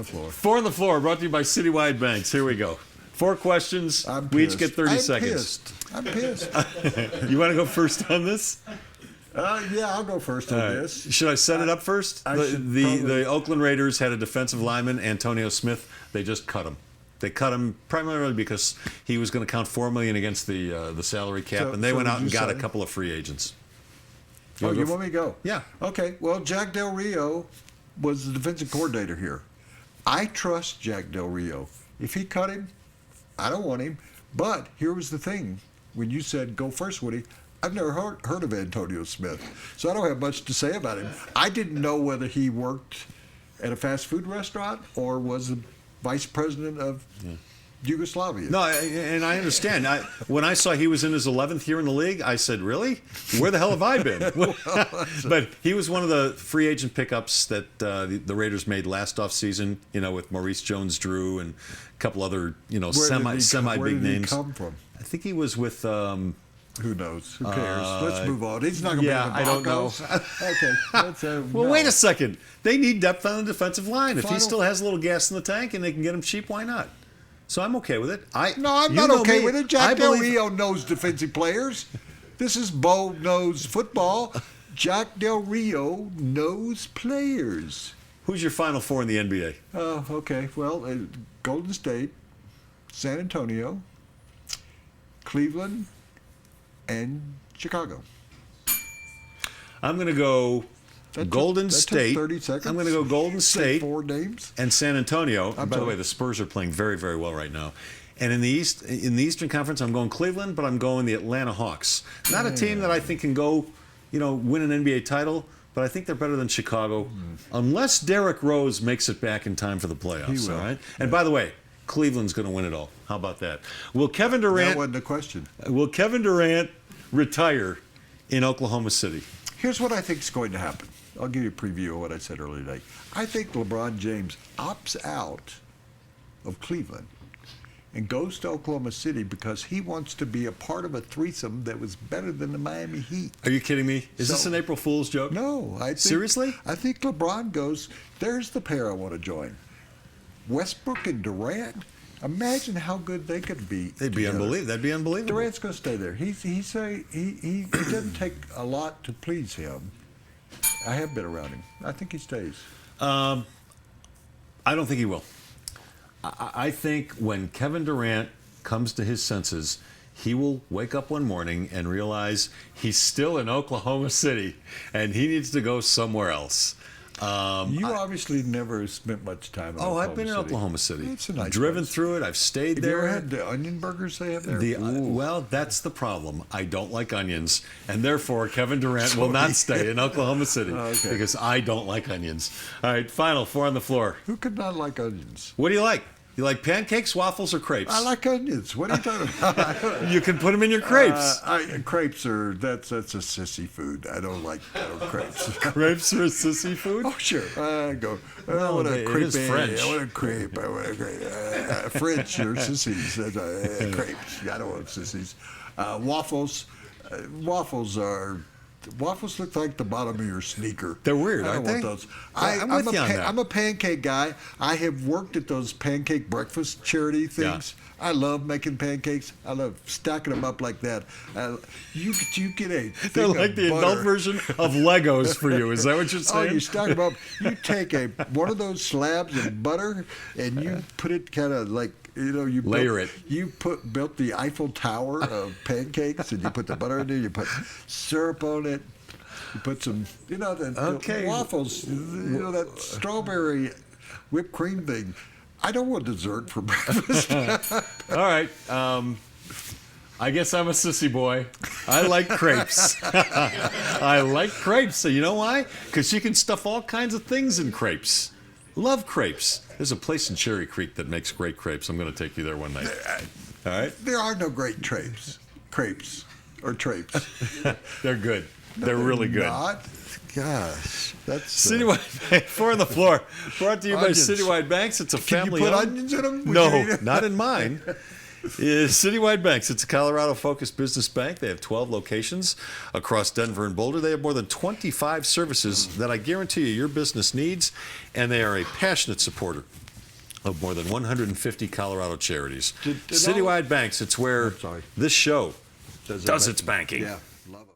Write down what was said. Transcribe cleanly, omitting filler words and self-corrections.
the floor. Four on the floor, brought to you by Citywide Banks. Here we go. 4 questions. We each get 30 seconds. I'm pissed. You want to go first on this? Yeah, I'll go first on this. Should I set it up first? The Oakland Raiders had a defensive lineman, Antonio Smith. They just cut him. They cut him primarily because he was going to count $4 million against the salary cap, and they went out and got a couple of free agents. You want me to go? Yeah. Okay. Well, Jack Del Rio was the defensive coordinator here. I trust Jack Del Rio. If he cut him, I don't want him. But here was the thing: when you said go first, Woody, I've never heard of Antonio Smith, so I don't have much to say about him. I didn't know whether he worked at a fast food restaurant or was the vice president of Yugoslavia. No, and I understand. When I saw he was in his 11th year in the league, I said, really? Where the hell have I been? But he was one of the free agent pickups that the Raiders made last offseason, with Maurice Jones-Drew and a couple other, semi-big names. Where did he come from? I think he was with... who knows? Who cares? Let's move on. He's not going to be in the Broncos. I don't know. Okay. Wait a second. They need depth on the defensive line. If he still has a little gas in the tank and they can get him cheap, why not? So I'm okay with it. No, I'm not okay with it. Jack Del Rio knows defensive players. This is Bo knows football. Jack Del Rio knows players. Who's your Final Four in the NBA? Oh, okay. Well, Golden State, San Antonio, Cleveland, and Chicago. I'm going to go Golden State. 30 seconds. I'm going to go Golden State. 4 names. And San Antonio. By the way, the Spurs are playing very, very well right now. And in the Eastern Conference, I'm going Cleveland, but I'm going the Atlanta Hawks. Not a team that I think can go, win an NBA title, but I think they're better than Chicago, unless Derrick Rose makes it back in time for the playoffs. He will. All right. And by the way, Cleveland's going to win it all. How about that? Will Kevin Durant? That wasn't a question. Will Kevin Durant retire in Oklahoma City? Here's what I think is going to happen. I'll give you a preview of what I said earlier today. I think LeBron James opts out of Cleveland and goes to Oklahoma City because he wants to be a part of a threesome that was better than the Miami Heat. Are you kidding me? Is this an April Fool's joke? No. Seriously? I think LeBron goes, there's the pair I want to join. Westbrook and Durant. Imagine how good they could be. They'd be unbelievable. That'd be unbelievable. Durant's going to stay there. He doesn't take a lot to please him. I have been around him. I think he stays. I don't think he will. I think when Kevin Durant comes to his senses, he will wake up one morning and realize he's still in Oklahoma City and he needs to go somewhere else. You obviously never spent much time in Oklahoma City. I've been in Oklahoma City. It's a nice Driven place. through it. I've stayed there. Have you ever had the onion burgers they have there? Well, that's the problem. I don't like onions, and therefore Kevin Durant will not stay in Oklahoma City because I don't like onions. All right, final 4 on the floor. Who could not like onions? What do you like? You like pancakes, waffles, or crepes? I like onions. What are you talking about? You can put them in your crepes. Crepes that's a sissy food. I don't like crepes. Crepes are a sissy food? Oh, sure. I want a crepe. It is French. I want a crepe. French are sissies. Crepes. I don't want sissies. Waffles. Waffles look like the bottom of your sneaker. They're weird, I aren't don't they? want those. I'm with you on that. I'm a pancake guy. I have worked at those pancake breakfast charity things. Yeah. I love making pancakes. I love stacking them up like that. You get a thing They're like of the butter. adult version of Legos for you. Is that what you're saying? Oh, you stack them up. You take one of those slabs of butter and you put it kind of like, you layer it. You built the Eiffel Tower of pancakes, and you put the butter in there. You put syrup on it. You put some, the waffles. That strawberry whipped cream thing. I don't want dessert for breakfast. All right. I guess I'm a sissy boy. I like crepes. I like crepes. So you know why? Because you can stuff all kinds of things in crepes. Love crepes. There's a place in Cherry Creek that makes great crepes. I'm going to take you there one night. All right? There are no great crepes or trapes. They're good. They're really good. Not? Gosh, that's Citywide Bank, 4 on the floor. Brought to you onions. by Citywide Banks. It's a family. Can you put owned. onions in them? No, not in mine. Citywide Banks. It's a Colorado-focused business bank. They have 12 locations across Denver and Boulder. They have more than 25 services that I guarantee you your business needs, and they are a passionate supporter of more than 150 Colorado charities. Did Citywide Banks, it's where sorry. this show Does does its banking. Yeah, love it.